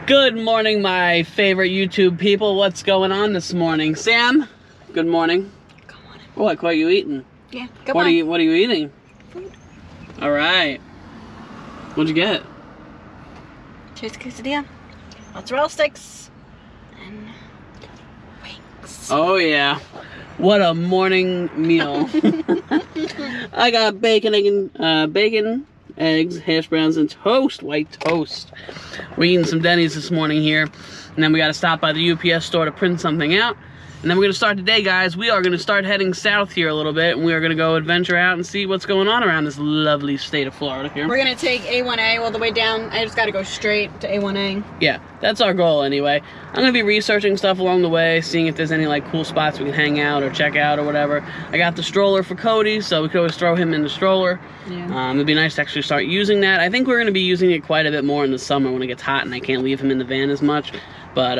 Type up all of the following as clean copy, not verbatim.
Good morning, my favorite YouTube people. What's going on this morning? Sam, good morning. Good morning. What are you eating? Yeah, What are you eating? Food. All right. What'd you get? Cheese quesadilla, mozzarella sticks, and wings. Oh yeah. What a morning meal. I got bacon, eggs, hash browns, and toast, white toast. We're eating some Denny's this morning here, and then we got to stop by the UPS store to print something out. And then we're going to start today, guys. We are going to start heading south here a little bit, and we are going to go adventure out and see what's going on around this lovely state of Florida here. We're going to take A1A all the way down. I just got to go straight to A1A. Yeah, that's our goal anyway. I'm going to be researching stuff along the way, seeing if there's any like cool spots we can hang out or check out or whatever. I got the stroller for Cody, so we could always throw him in the stroller. Yeah. It'd be nice to actually start using that. I think we're going to be using it quite a bit more in the summer when it gets hot and I can't leave him in the van as much. But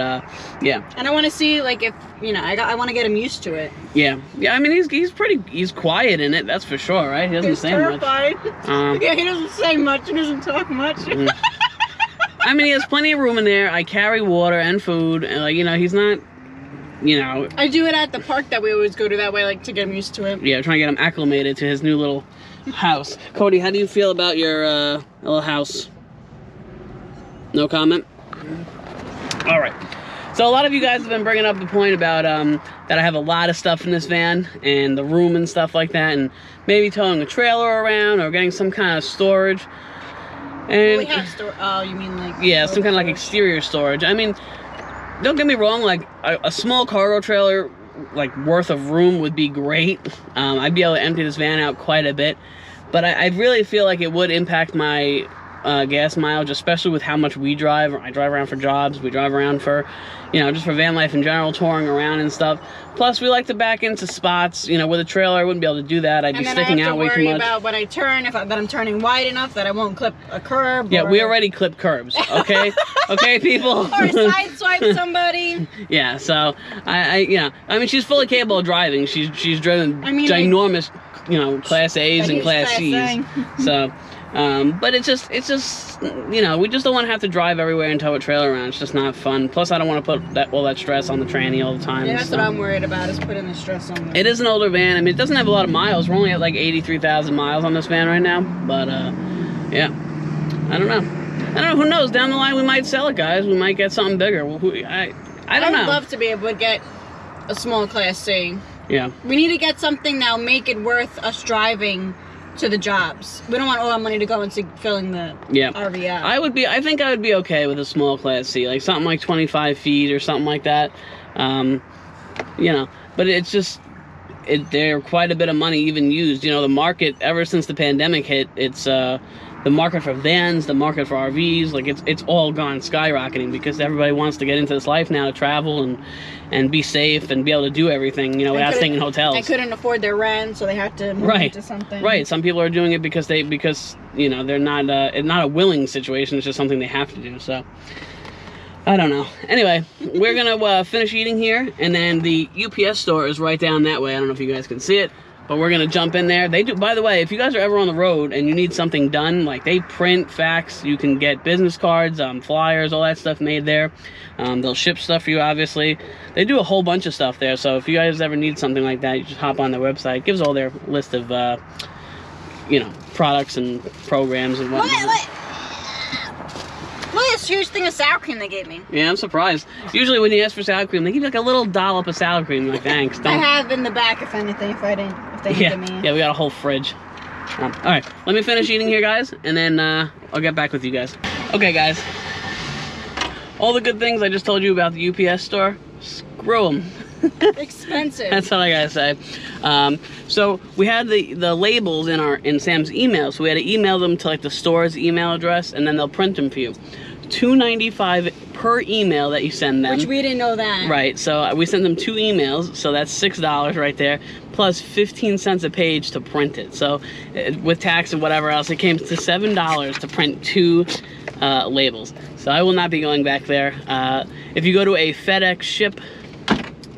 yeah. And I want to see like if I want to get him used to it. Yeah. I mean he's quiet in it. That's for sure, right? He doesn't say terrified. much. Yeah, he doesn't say much. He doesn't talk much. I mean, he has plenty of room in there. I carry water and food, and he's not, I do it at the park that we always go to that way, like to get him used to it. Yeah, trying to get him acclimated to his new little house. Cody, how do you feel about your little house? No comment? All right. So a lot of you guys have been bringing up the point about that I have a lot of stuff in this van and the room and stuff like that, and maybe towing a trailer around or getting some kind of storage. And we have oh, you mean like... Yeah, some kind of like exterior storage. I mean, don't get me wrong, like a small cargo trailer like worth of room would be great. I'd be able to empty this van out quite a bit, but I really feel like it would impact my gas mileage, especially with how much we drive. I drive around for jobs, we drive around for, just for van life in general, touring around and stuff. Plus, we like to back into spots, with a trailer, I wouldn't be able to do that. I'd be sticking out way too much. And then I have to worry about when I turn, that I'm turning wide enough that I won't clip a curb. Yeah, we already clip curbs, okay? Okay, people? Or sideswipe somebody. Yeah, so, I mean, she's fully capable of driving. She's driven ginormous, Class A's and Class C's. So... but it's just, we just don't want to have to drive everywhere and tow a trailer around. It's just not fun. Plus, I don't want to put all that stress on the tranny all the time. Yeah, that's what I'm worried about, is putting the stress on them. It is an older van. I mean, it doesn't have a lot of miles. We're only at like 83,000 miles on this van right now. But, yeah. I don't know. Who knows? Down the line, we might sell it, guys. We might get something bigger. I don't know. I'd love to be able to get a small Class C. Yeah. We need to get something that'll make it worth us driving to the jobs. We don't want all our money to go into filling the RV out. I think I would be okay with a small Class C, like something like 25 feet or something like that. But it's just, they're quite a bit of money even used. The market, ever since the pandemic hit, it's the market for vans, the market for RVs, like it's all gone skyrocketing because everybody wants to get into this life now to travel and be safe and be able to do everything, without staying in hotels. They couldn't afford their rent, so they had to move into something. Right. Some people are doing it because they're not it's not a willing situation. It's just something they have to do. So I don't know. Anyway, we're gonna finish eating here, and then the UPS store is right down that way. I don't know if you guys can see it, but we're gonna jump in there. They do. By the way, if you guys are ever on the road and you need something done, like they print, fax, you can get business cards, flyers, all that stuff made there. They'll ship stuff for you, obviously. They do a whole bunch of stuff there. So if you guys ever need something like that, you just hop on their website. It gives all their list of, products and programs and whatnot. Look at this huge thing of sour cream they gave me. Yeah, I'm surprised. Usually when you ask for sour cream, they give you like a little dollop of sour cream. Like, thanks. I have in the back, if anything, if they give me. Yeah, we got a whole fridge. All right, let me finish eating here, guys, and then I'll get back with you guys. Okay, guys. All the good things I just told you about the UPS store, screw them. Expensive. That's all I gotta say. So we had the labels in Sam's email, so we had to email them to like the store's email address, and then they'll print them for you. $2.95 per email that you send them. Which we didn't know that. Right. So we sent them 2 emails, so that's $6 right there, plus 15 cents a page to print it. So with tax and whatever else, it came to $7 to print 2 labels. So I will not be going back there. If you go to a FedEx ship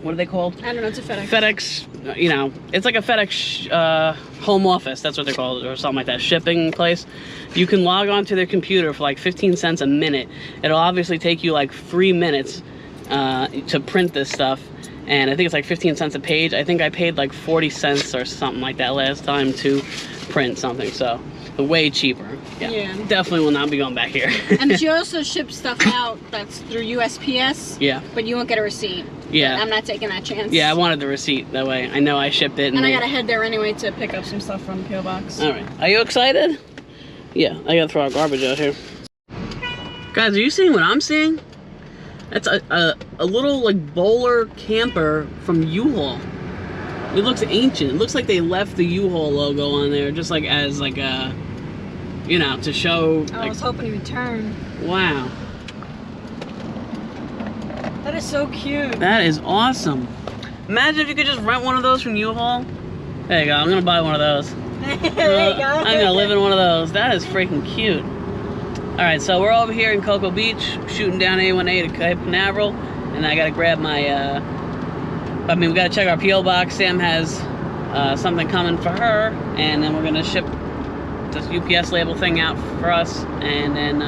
what are they called? I don't know, it's a FedEx. FedEx, you know, it's like a FedEx home office, that's what they're called, or something like that, shipping place. You can log on to their computer for like 15 cents a minute. It'll obviously take you like 3 minutes to print this stuff. And I think it's like 15 cents a page. I think I paid like 40 cents or something like that last time to print something, so way cheaper. Yeah. Definitely will not be going back here. And she also ships stuff out that's through USPS. Yeah. But you won't get a receipt. Yeah. I'm not taking that chance. Yeah, I wanted the receipt. That way I know I shipped it. And I gotta head there anyway to pick up some stuff from the PO box. All right. Are you excited? Yeah, I gotta throw our garbage out here. Guys, are you seeing what I'm seeing? That's a little like bowler camper from U-Haul. It looks ancient. It looks like they left the U-Haul logo on there just like as like a, you know, to show. Oh, I was hoping he would turn. Wow. That is so cute. That is awesome. Imagine if you could just rent one of those from U-Haul. There you go. I'm gonna buy one of those. There you go. I'm gonna live in one of those. That is freaking cute. All right, so we're over here in Cocoa Beach, shooting down A1A to Canaveral, and I gotta grab my, we gotta check our P.O. box. Sam has something coming for her, and then we're gonna ship this UPS label thing out for us, and then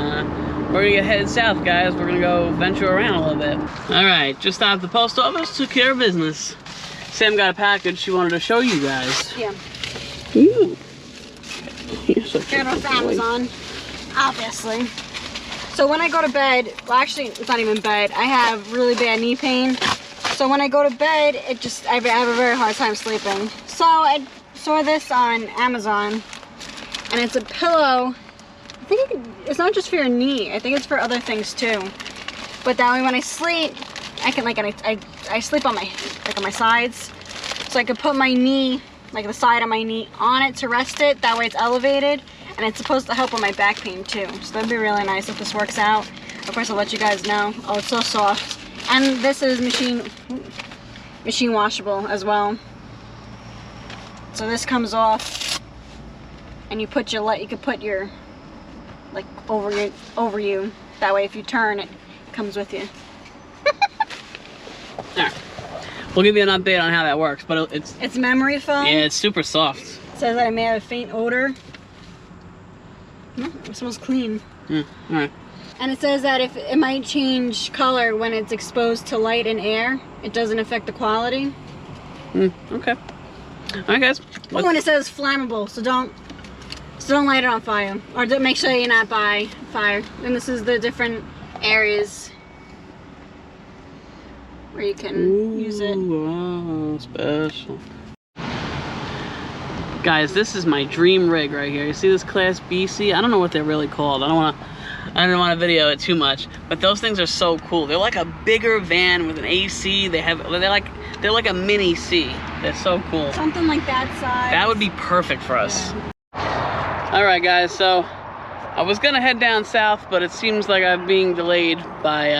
we're gonna get headed south, guys. We're gonna go venture around a little bit. All right, just stopped at the post office, took care of business. Sam got a package she wanted to show you guys. Yeah. Ooh. Got it off Amazon. Obviously. So when I go to bed, well actually it's not even bed, I have really bad knee pain. So when I go to bed, I have a very hard time sleeping. So I saw this on Amazon, and it's a pillow. I think it's not just for your knee, I think it's for other things too. But that way when I sleep, I can I sleep on my sides. So I could put my knee, like the side of my knee, on it to rest it, that way it's elevated. And it's supposed to help with my back pain too. So that'd be really nice if this works out. Of course, I'll let you guys know. Oh, it's so soft. And this is machine washable as well. So this comes off, and you could put your, like over you. That way if you turn, it comes with you. Alright. We'll give you an update on how that works, but it's memory foam. Yeah, it's super soft. It says that it may have a faint odor. It smells clean. Alright. And it says that if it might change color when it's exposed to light and air, it doesn't affect the quality. Okay. Alright, guys. Oh, and it says flammable, so don't light it on fire, or make sure you're not by fire. And this is the different areas where you can use it. Oh, special. Guys, this is my dream rig right here. You see this Class BC? I don't know what they're really called. I don't want to video it too much, but those things are so cool. They're like a bigger van with an AC. They're like a mini C. They're so cool. Something like that size. That would be perfect for us. Yeah. All right, guys. So I was gonna head down south, but it seems like I'm being delayed by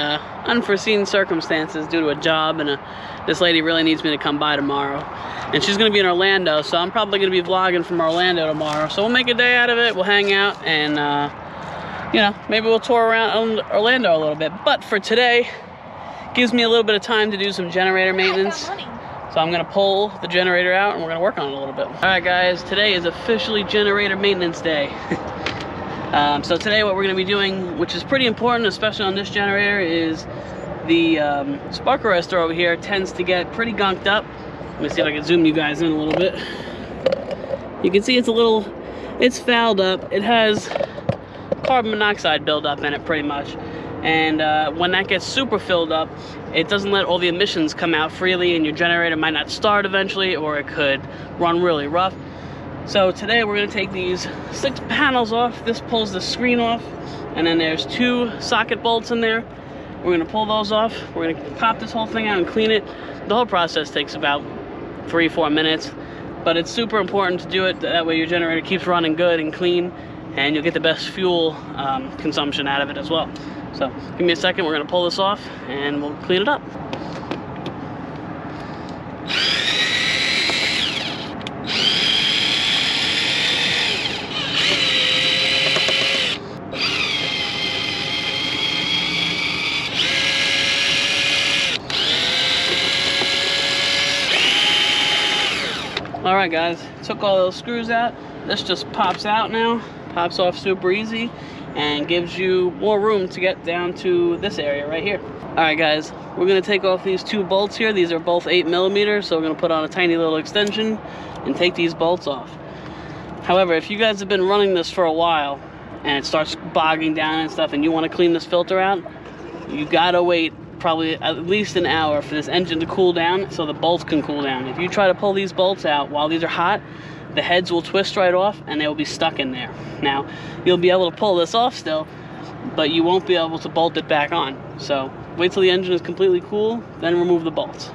unforeseen circumstances due to a job, and this lady really needs me to come by tomorrow. And she's gonna be in Orlando, so I'm probably gonna be vlogging from Orlando tomorrow. So we'll make a day out of it. We'll hang out and, you know, maybe we'll tour around Orlando a little bit. But for today, gives me a little bit of time to do some generator maintenance. So I'm gonna pull the generator out and we're gonna work on it a little bit. All right, guys, today is officially generator maintenance day. So today what we're gonna be doing, which is pretty important, especially on this generator, is the spark arrestor over here tends to get pretty gunked up. Let me see if I can zoom you guys in a little bit. You can see it's fouled up. It has carbon monoxide buildup in it pretty much. And when that gets super filled up, it doesn't let all the emissions come out freely, and your generator might not start eventually, or it could run really rough. So today we're gonna take these 6 panels off. This pulls the screen off, and then there's 2 socket bolts in there. We're gonna pull those off. We're gonna pop this whole thing out and clean it. The whole process takes about 3-4 minutes, but it's super important to do it. That way your generator keeps running good and clean, and you'll get the best fuel consumption out of it as well. So give me a second, we're gonna pull this off and we'll clean it up. All right, guys, took all those screws out. This just pops out now, pops off super easy, and gives you more room to get down to this area right here. All right, guys, we're gonna take off these 2 bolts here. These are both 8mm, so we're gonna put on a tiny little extension and take these bolts off. However, if you guys have been running this for a while and it starts bogging down and stuff and you want to clean this filter out, you gotta wait probably at least an hour for this engine to cool down so the bolts can cool down. If you try to pull these bolts out while these are hot, the heads will twist right off and they will be stuck in there. Now, you'll be able to pull this off still, but you won't be able to bolt it back on. So wait till the engine is completely cool, then remove the bolts.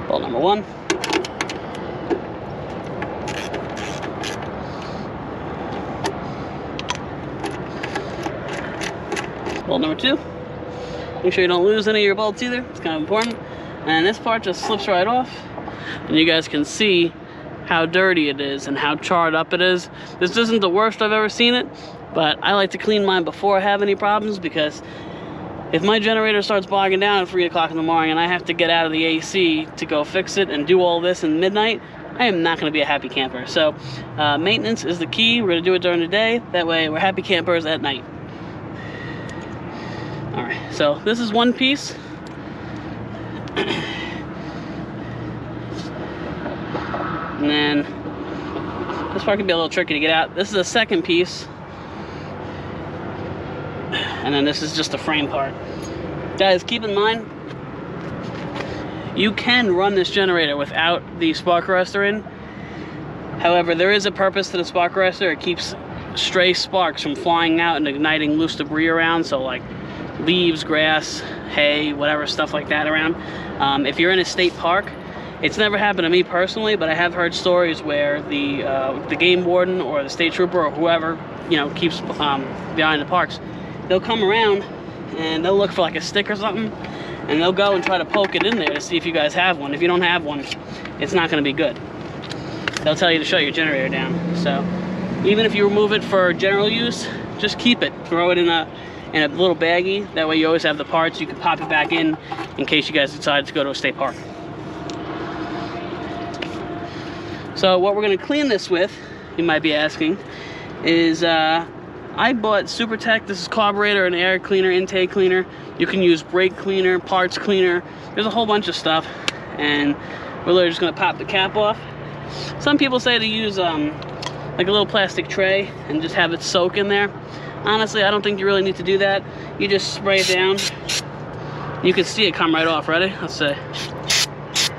Bolt number 1. Bolt number 2. Make sure you don't lose any of your bolts either. It's kind of important. And this part just slips right off. And you guys can see how dirty it is and how charred up it is. This isn't the worst I've ever seen it, but I like to clean mine before I have any problems, because if my generator starts bogging down at 3 o'clock in the morning and I have to get out of the AC to go fix it and do all this in midnight, I am not going to be a happy camper. So maintenance is the key. We're going to do it during the day. That way we're happy campers at night. All right, so this is one piece. And then this part can be a little tricky to get out. This is a second piece. And then this is just the frame part. Guys, keep in mind, you can run this generator without the spark arrestor in. However, there is a purpose to the spark arrestor. It keeps stray sparks from flying out and igniting loose debris around. So like leaves, grass, hay, whatever, stuff like that around. If you're in a state park, it's never happened to me personally, but I have heard stories where the game warden or the state trooper or whoever, you know, keeps behind the parks, they'll come around and they'll look for like a stick or something, and they'll go and try to poke it in there to see if you guys have one. If you don't have one, it's not going to be good. They'll tell you to shut your generator down. So even if you remove it for general use, just keep it. Throw it in a little baggie. That way you always have the parts. You can pop it back in case you guys decide to go to a state park. So what we're going to clean this with, you might be asking, is I bought SuperTech. This is carburetor and air cleaner, intake cleaner. You can use brake cleaner, parts cleaner. There's a whole bunch of stuff, and we're literally just going to pop the cap off. Some people say to use like a little plastic tray and just have it soak in there. Honestly, I don't think you really need to do that. You just spray it down. You can see it come right off. Ready? Let's see.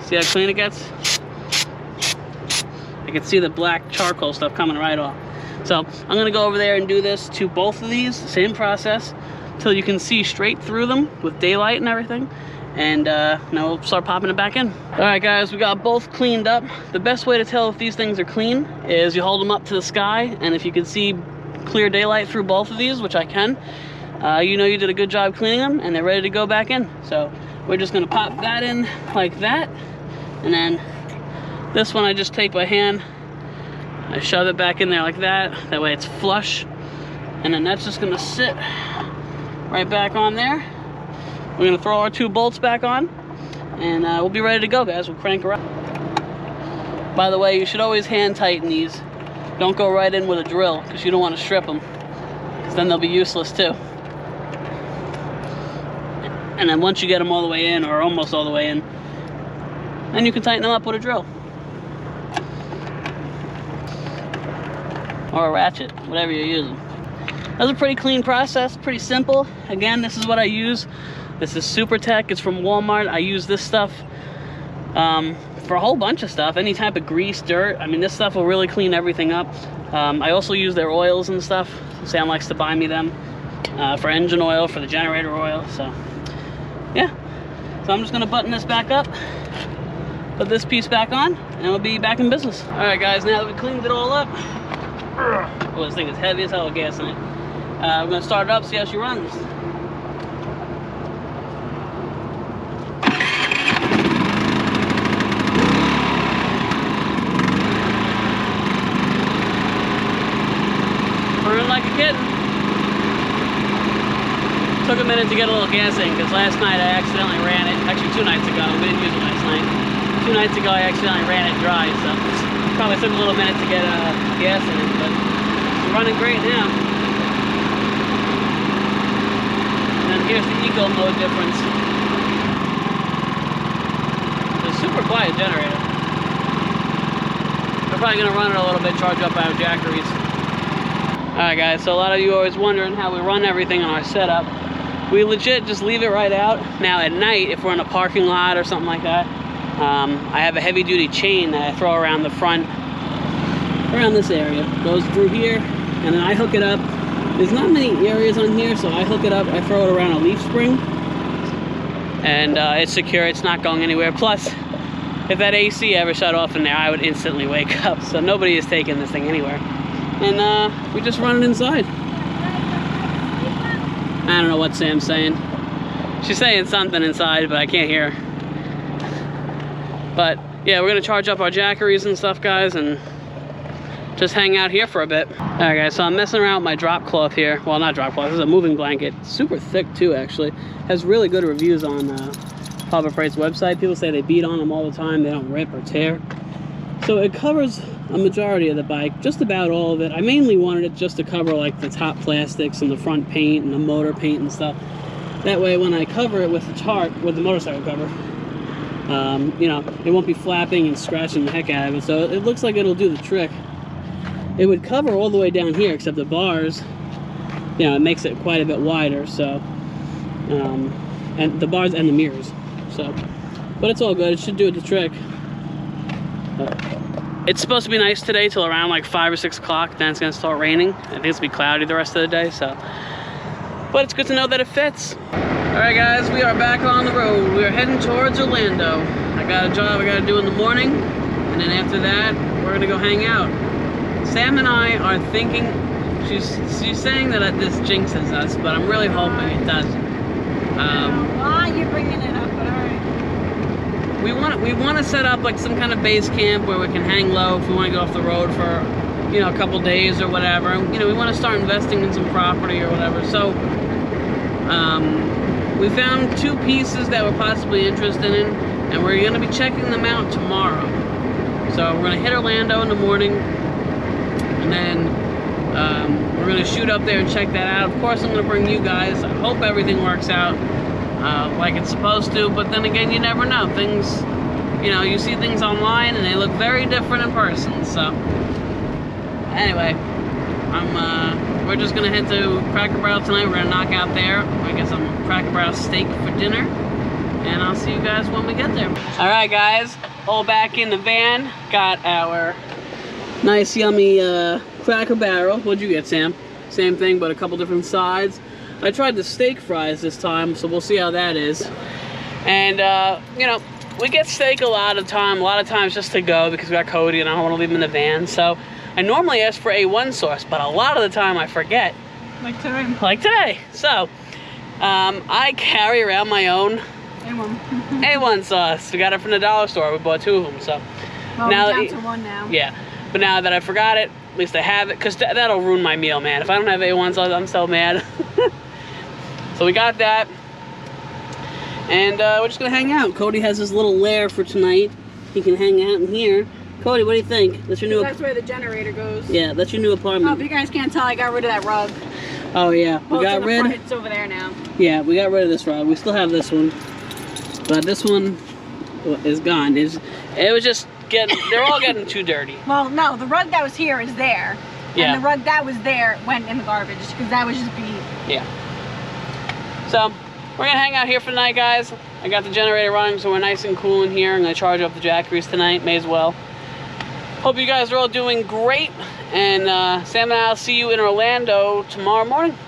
See how clean it gets? I can see the black charcoal stuff coming right off. So I'm going to go over there and do this to both of these, same process, till you can see straight through them with daylight and everything. And now we'll start popping it back in. All right, guys, we got both cleaned up. The best way to tell if these things are clean is you hold them up to the sky, and if you can see clear daylight through both of these, which I can, you know you did a good job cleaning them, and they're ready to go back in. So we're just gonna pop that in like that, and then this one I just take by hand, I shove it back in there like that. That way it's flush, and then that's just gonna sit right back on there. We're gonna throw our 2 bolts back on, and we'll be ready to go, guys. We'll crank her up. By the way, you should always hand tighten these. Don't go right in with a drill, because you don't want to strip them, because then they'll be useless too. And then once you get them all the way in, or almost all the way in, then you can tighten them up with a drill. Or a ratchet, whatever you're using. That's a pretty clean process, pretty simple. Again, this is what I use. This is SuperTech, it's from Walmart. I use this stuff for a whole bunch of stuff, any type of grease, dirt. I mean, this stuff will really clean everything up. I also use their oils and stuff. Sam likes to buy me them for engine oil, for the generator oil, so yeah. So I'm just gonna button this back up, put this piece back on, and we'll be back in business. All right, guys, now that we cleaned it all up, oh, this thing is heavy as hell with gas in it. We're gonna start it up, see how she runs. Burning like a kitten. Took a minute to get a little gas in because last night I accidentally ran it. Actually, 2 nights ago. We didn't use it last night. 2 nights ago I accidentally ran it dry, so probably took a little minute to get gas in it, but it's running great now. And then here's the eco mode difference. It's a super quiet generator. We're probably gonna run it a little bit, charge up our Jackeries. Alright guys, so a lot of you are always wondering how we run everything on our setup. We legit just leave it right out. Now at night, if we're in a parking lot or something like that, I have a heavy duty chain that I throw around the front, around this area. Goes through here, and then I hook it up. There's not many areas on here, so I hook it up, I throw it around a leaf spring, and it's secure, it's not going anywhere. Plus, if that AC ever shut off in there, I would instantly wake up, so nobody is taking this thing anywhere. And we just run it inside. I don't know what Sam's saying. She's saying something inside, but I can't hear her. But yeah, we're gonna charge up our Jackeries and stuff, guys, and just hang out here for a bit. All right, guys, so I'm messing around with my drop cloth here. Well, not drop cloth, this is a moving blanket. Super thick too, actually. Has really good reviews on Pop Up Freight's website. People say they beat on them all the time. They don't rip or tear. So it covers a majority of the bike, just about all of it. I mainly wanted it just to cover like the top plastics and the front paint and the motor paint and stuff. That way when I cover it with the tarp, with the motorcycle cover, you know, it won't be flapping and scratching the heck out of it. So it looks like it'll do the trick. It would cover all the way down here except the bars, you know, it makes it quite a bit wider. So, and the bars and the mirrors. So, but it's all good. It should do the trick. It's supposed to be nice today till around like 5 or 6 o'clock. Then it's gonna start raining. I think it's gonna be cloudy the rest of the day. So, but it's good to know that it fits. All right, guys, we are back on the road. We are heading towards Orlando. I got a job I gotta do in the morning, and then after that, we're gonna go hang out. Sam and I are thinking. She's saying that this jinxes us, but I'm really hoping it doesn't. Why are you bringing it up? But all right. We want to set up like some kind of base camp where we can hang low if we want to go off the road for, you know, a couple days or whatever. You know, we want to start investing in some property or whatever. So we found 2 pieces that we're possibly interested in, and we're going to be checking them out tomorrow. So we're going to hit Orlando in the morning, and then we're going to shoot up there and check that out. Of course, I'm going to bring you guys. I hope everything works out like it's supposed to, but then again, you never know. Things, you know, you see things online and they look very different in person. So anyway, we're just gonna head to Cracker Barrel tonight. We're gonna knock out there. We're gonna get some Cracker Barrel steak for dinner, and I'll see you guys when we get there. All right, guys, all back in the van. Got our nice, yummy Cracker Barrel. What'd you get, Sam? Same thing, but a couple different sides. I tried the steak fries this time, so we'll see how that is. And, you know, we get steak a lot of times just to go because we got Cody and I don't want to leave him in the van. So I normally ask for A1 sauce, but a lot of the time I forget. Like today. Like today. So I carry around my own A1. A1 sauce. We got it from the dollar store. We bought 2 of them. So well, now we're down to 1 now. Yeah, but now that I forgot it, at least I have it, because that'll ruin my meal, man. If I don't have A1 sauce, I'm so mad. So we got that, and we're just gonna hang out. Cody has his little lair for tonight. He can hang out in here. Cody, what do you think? That's your new. That's where the generator goes. Yeah, that's your new apartment. Oh, if you guys can't tell, I got rid of that rug. Oh yeah, we got rid. It's over there now. Yeah, we got rid of this rug. We still have this one, but this one is gone. It was just getting. They're all getting too dirty. Well, no, the rug that was here is there. Yeah. And the rug that was there went in the garbage because that was just beat. Yeah. So, we're gonna hang out here for the night, guys. I got the generator running, so we're nice and cool in here. I'm gonna charge up the Jackeries tonight, may as well. Hope you guys are all doing great, and Sam and I'll see you in Orlando tomorrow morning.